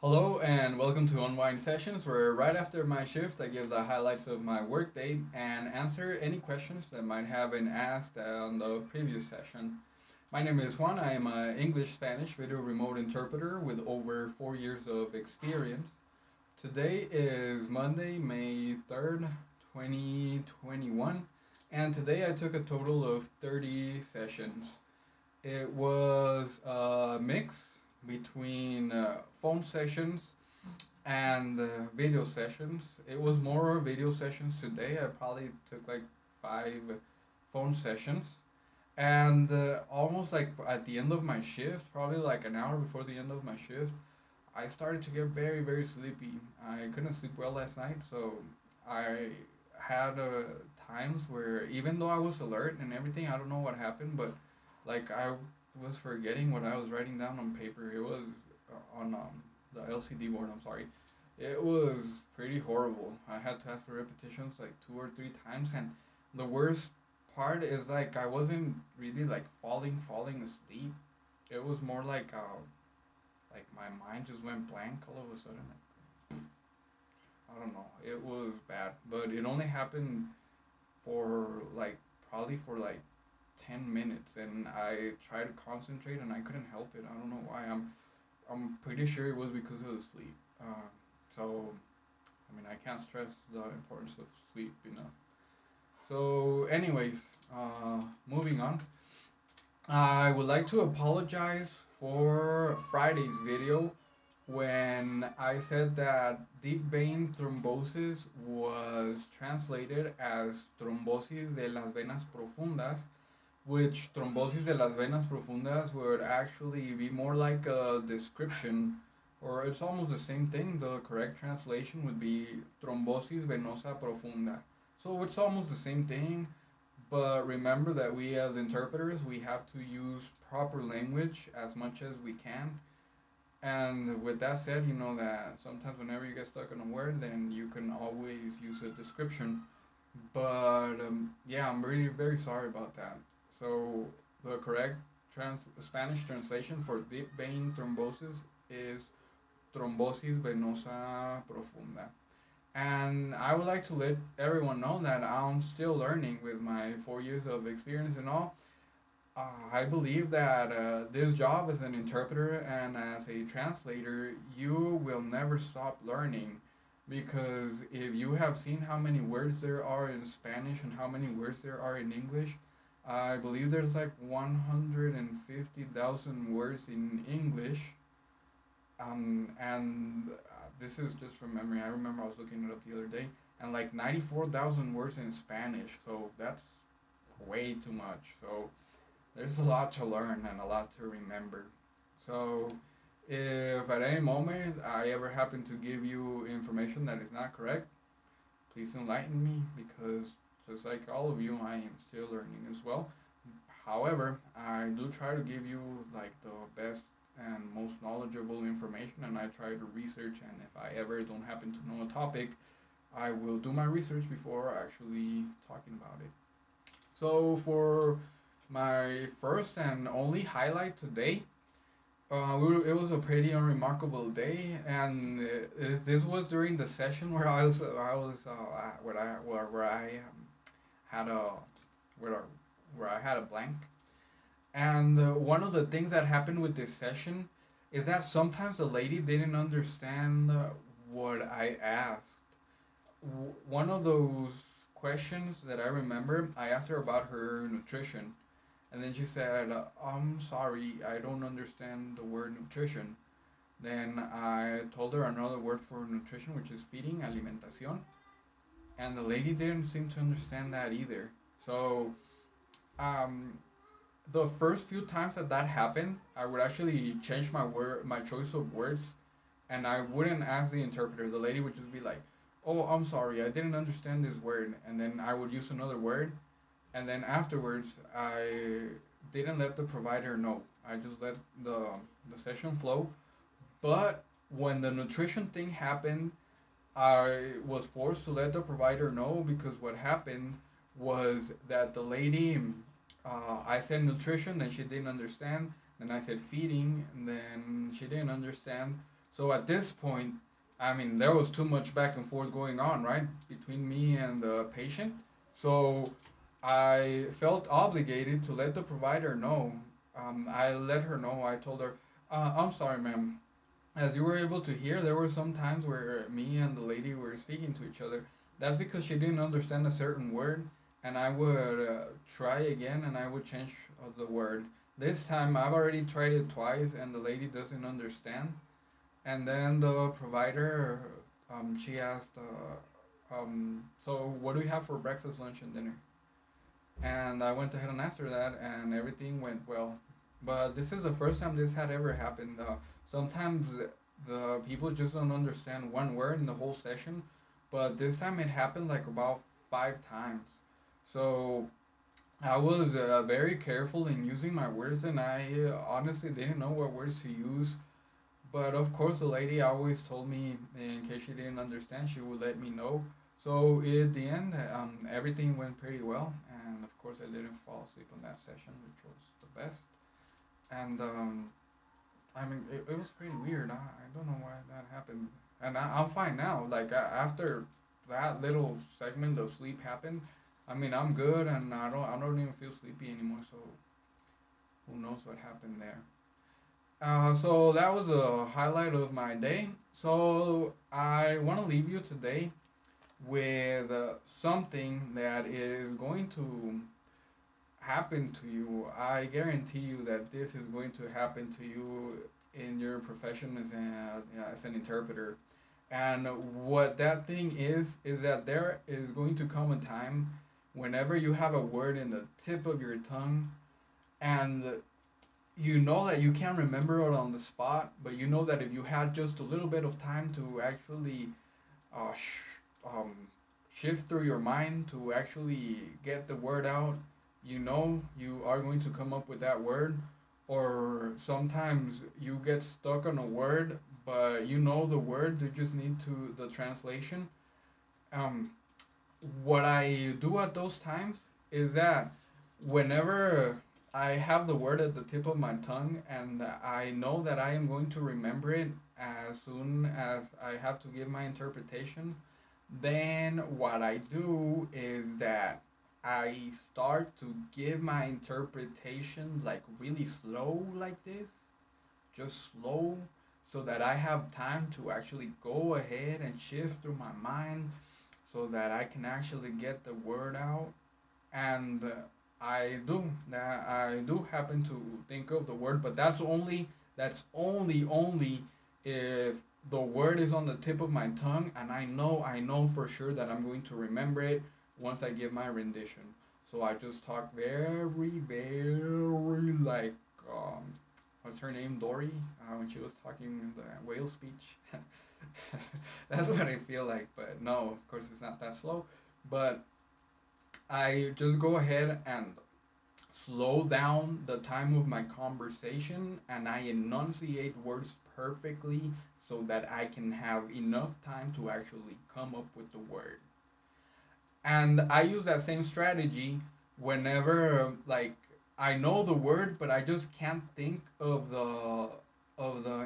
Hello and welcome to Unwind Sessions, where right after my shift I give the highlights of my workday and answer any questions that might have been asked on the previous session. My name is Juan. I am an English Spanish video remote interpreter with over 4 years of experience. Today is Monday, May 3rd, 2021, and today I took a total of 30 sessions. It was a mix between phone sessions and video sessions. It was more video sessions today. I probably took like 5 phone sessions. And almost like at the end of my shift, probably like an hour before the end of my shift, I started to get very, very sleepy. I couldn't sleep well last night, so I had times where even though I was alert and everything, I don't know what happened, but like I was forgetting what I was writing down on paper. It was on the LCD board. I'm sorry. It was pretty horrible. I had to ask for repetitions like 2 or 3 times, and the worst part is like I wasn't really like falling asleep. It was more like my mind just went blank all of a sudden. Like, I don't know. It was bad, but it only happened for like probably for like 10 minutes, and I tried to concentrate and I couldn't help it. I don't know why. I'm pretty sure it was because of the sleep. So I mean I can't stress the importance of sleep enough. So anyways, moving on. I would like to apologize for Friday's video when I said that deep vein thrombosis was translated as trombosis de las venas profundas, which thrombosis de las venas profundas would actually be more like a description, or it's almost the same thing. The correct translation would be trombosis venosa profunda. So it's almost the same thing, but remember that we as interpreters, we have to use proper language as much as we can. And with that said, you know that sometimes whenever you get stuck on a word, then you can always use a description. But yeah, I'm really very sorry about that. So the correct Spanish translation for deep vein thrombosis is trombosis venosa profunda. And I would like to let everyone know that I'm still learning with my 4 years of experience and all. I believe that this job as an interpreter and as a translator, you will never stop learning, because if you have seen how many words there are in Spanish and how many words there are in English, I believe there's like 150,000 words in English. And this is just from memory. I remember I was looking it up the other day, and like 94,000 words in Spanish. So that's way too much. So there's a lot to learn and a lot to remember. So, if at any moment I ever happen to give you information that is not correct, please enlighten me, because just like all of you, I am still learning as well. However, I do try to give you like the best and most knowledgeable information, and I try to research. And if I ever don't happen to know a topic, I will do my research before actually talking about it. So, for my first and only highlight today, it was a pretty unremarkable day, and this was during the session where where I had a where where I had a blank. And one of the things that happened with this session is that sometimes the lady didn't understand what I asked. One of those questions that I remember, I asked her about her nutrition, and then she said, I'm sorry, I don't understand the word nutrition. Then I told her another word for nutrition, which is feeding, alimentación. And the lady didn't seem to understand that either. So, um, the first few times that that happened, I would actually change my choice of words, and I wouldn't ask the interpreter. The lady would just be like, "Oh, I'm sorry, I didn't understand this word," and then I would use another word, and then afterwards I didn't let the provider know. I just let the session flow. But when the nutrition thing happened, I was forced to let the provider know, because what happened was that the lady, I said nutrition, then she didn't understand. Then I said feeding, and then she didn't understand. So at this point, I mean, there was too much back and forth going on, right, between me and the patient. So I felt obligated to let the provider know. I let her know. I told her, I'm sorry, ma'am. As you were able to hear, there were some times where me and the lady were speaking to each other. That's because she didn't understand a certain word, and I would try again and I would change the word. This time I've already tried it twice, and the lady doesn't understand. And then the provider, she asked, so what do we have for breakfast, lunch, and dinner? And I went ahead and asked her that, and everything went well. But this is the first time this had ever happened. Sometimes the people just don't understand one word in the whole session, but this time it happened like about 5 times. So I was very careful in using my words, and I honestly didn't know what words to use. But of course, the lady always told me in case she didn't understand, she would let me know. So at the end, everything went pretty well, and of course, I didn't fall asleep on that session, which was the best. And I mean, it was pretty weird. I don't know why that happened, and I'm fine now. Like after that little segment of sleep happened, I mean, I'm good, and I don't even feel sleepy anymore. So who knows what happened there? So that was a highlight of my day. So I want to leave you today with something that is going to happen to you. I guarantee you that this is going to happen to you in your profession as an interpreter. And what that thing is that there is going to come a time whenever you have a word in the tip of your tongue and you know that you can't remember it on the spot, but you know that if you had just a little bit of time to actually uh, sh- um, shift through your mind to actually get the word out, you know you are going to come up with that word. Or sometimes you get stuck on a word, but you know the word, you just need to the translation. Um, what I do at those times is that whenever I have the word at the tip of my tongue and I know that I am going to remember it as soon as I have to give my interpretation, then what I do is that I start to give my interpretation like really slow, like this, just slow, so that I have time to actually go ahead and shift through my mind so that I can actually get the word out. And I do happen to think of the word, but that's only if the word is on the tip of my tongue and I know for sure that I'm going to remember it once I give my rendition. So I just talk very like um what's her name, Dory, when she was talking the whale speech. That's what I feel like, but no, of course it's not that slow. But I just go ahead and slow down the time of my conversation and I enunciate words perfectly so that I can have enough time to actually come up with the word. And I use that same strategy whenever like I know the word but I just can't think of the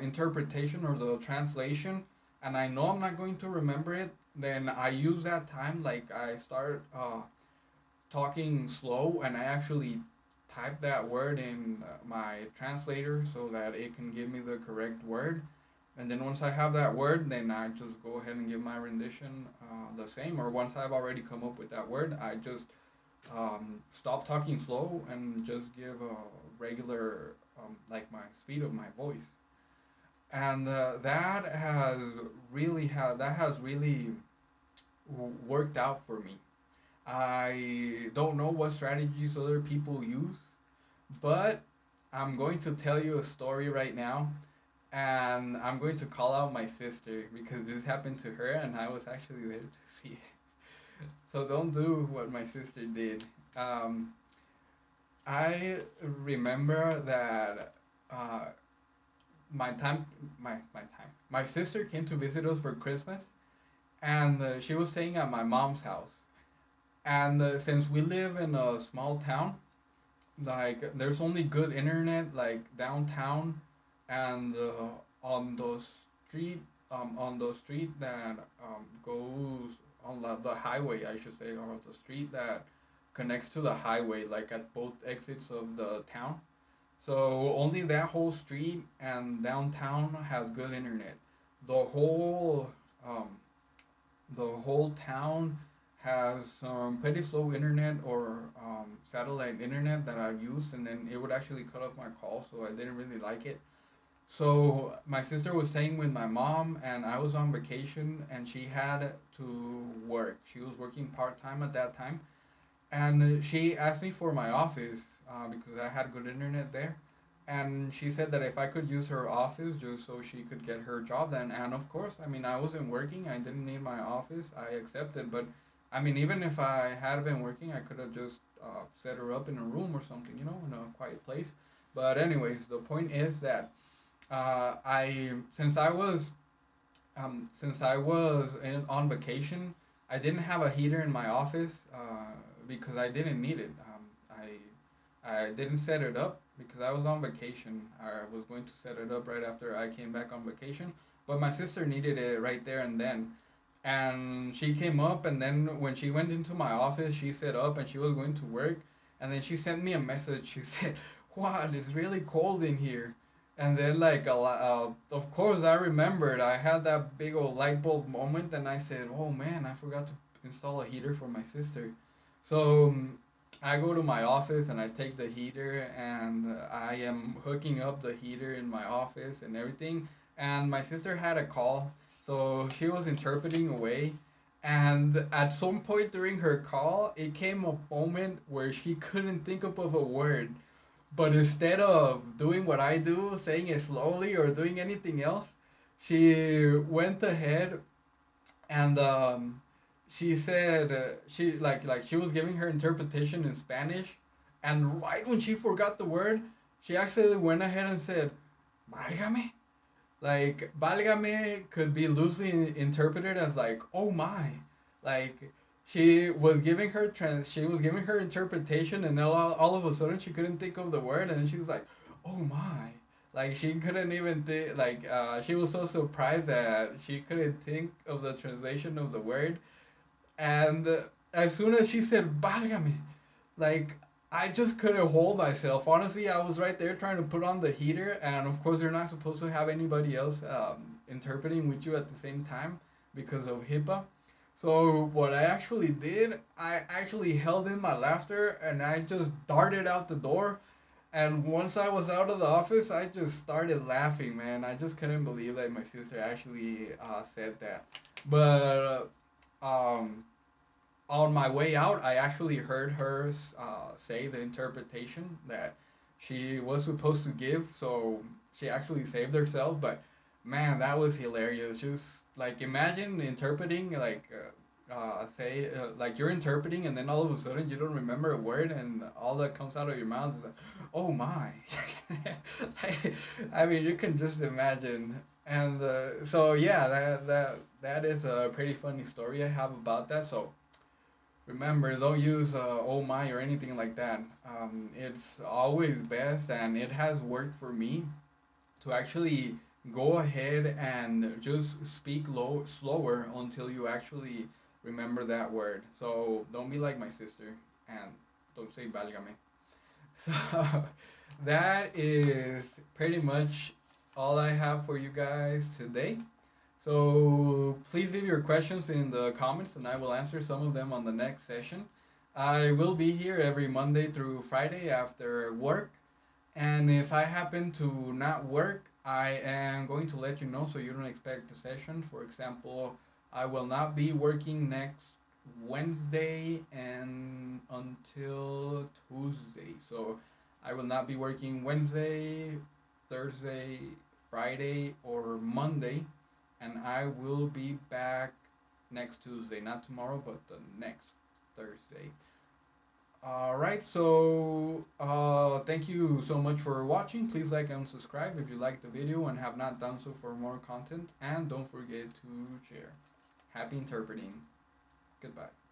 interpretation or the translation, and I know I'm not going to remember it. Then I use that time, like I start talking slow and I actually type that word in my translator so that it can give me the correct word. And then once I have that word, then I just go ahead and give my rendition the same. Or once I've already come up with that word, I just stop talking slow and just give a regular, like my speed of my voice. And that has really worked out for me. I don't know what strategies other people use, but I'm going to tell you a story right now, and I'm going to call out my sister because this happened to her, and I was actually there to see it. So don't do what my sister did. Um, I remember that uh, my sister came to visit us for Christmas, and she was staying at my mom's house. And since we live in a small town, like there's only good internet like downtown and on the street, on the street that goes on the highway, I should say, or the street that connects to the highway, like at both exits of the town. So only that whole street and downtown has good internet. The whole um, the whole town has pretty slow internet or satellite internet that I've used, and then it would actually cut off my call, so I didn't really like it. So my sister was staying with my mom, and I was on vacation, and she had to work. She was working part time at that time, and she asked me for my office because I had good internet there. And she said that if I could use her office just so she could get her job done. And of course, I mean, I wasn't working. I didn't need my office. I accepted. But I mean, even if I had been working, I could have just set her up in a room or something, in a quiet place. But anyways, the point is that I since I was on vacation, I didn't have a heater in my office because I didn't need it. I didn't set it up because I was on vacation. I was going to set it up right after I came back on vacation, but my sister needed it right there and then. And she came up, and then when she went into my office, she set up and she was going to work. And then she sent me a message. She said, "Juan, it's really cold in here." And then, like, of course, I remembered I had that big old light bulb moment, and I said, "Oh man, I forgot to install a heater for my sister." So I go to my office and I take the heater, and I am hooking up the heater in my office and everything. And my sister had a call, so she was interpreting away. And at some point during her call, it came a moment where she couldn't think up of a word. But instead of doing what I do, saying it slowly or doing anything else, she went ahead and she said she she was giving her interpretation in Spanish, and right when she forgot the word, she actually went ahead and said, "Válgame." Like "Válgame" could be loosely interpreted as like "oh my," like she was giving her interpretation, and all of a sudden she couldn't think of the word, and she was like, "oh my." Like she couldn't even think, like she was so surprised that she couldn't think of the translation of the word. And as soon as she said "Válgame," like I just couldn't hold myself. Honestly, I was right there trying to put on the heater, and of course, you're not supposed to have anybody else interpreting with you at the same time because of HIPAA. So what I actually did, I actually held in my laughter, and I just darted out the door. And once I was out of the office, I just started laughing, man. I just couldn't believe that my sister actually said that. But on my way out, I actually heard her say the interpretation that she was supposed to give. So she actually saved herself. But man, that was hilarious. Just like imagine interpreting say like you're interpreting, and then all of a sudden you don't remember a word, and all that comes out of your mouth is like, "Oh my." I mean, you can just imagine. And so yeah, that is a pretty funny story I have about that. So remember, don't use "oh my" or anything like that. It's always best, and it has worked for me to actually go ahead and just speak slower until you actually remember that word. So don't be like my sister and don't say "válgame." So that is pretty much all I have for you guys today. So please leave your questions in the comments, and I will answer some of them on the next session. I will be here every Monday through Friday after work. And if I happen to not work, I am going to let you know so you don't expect a session. For example, I will not be working next Wednesday and until Tuesday. So I will not be working Wednesday, Thursday, Friday, or Monday. And I will be back next Tuesday. Not tomorrow, but the next Thursday. All right, so thank you so much for watching. Please like and subscribe if you liked the video and have not done so for more content. And don't forget to share. Happy interpreting. Goodbye.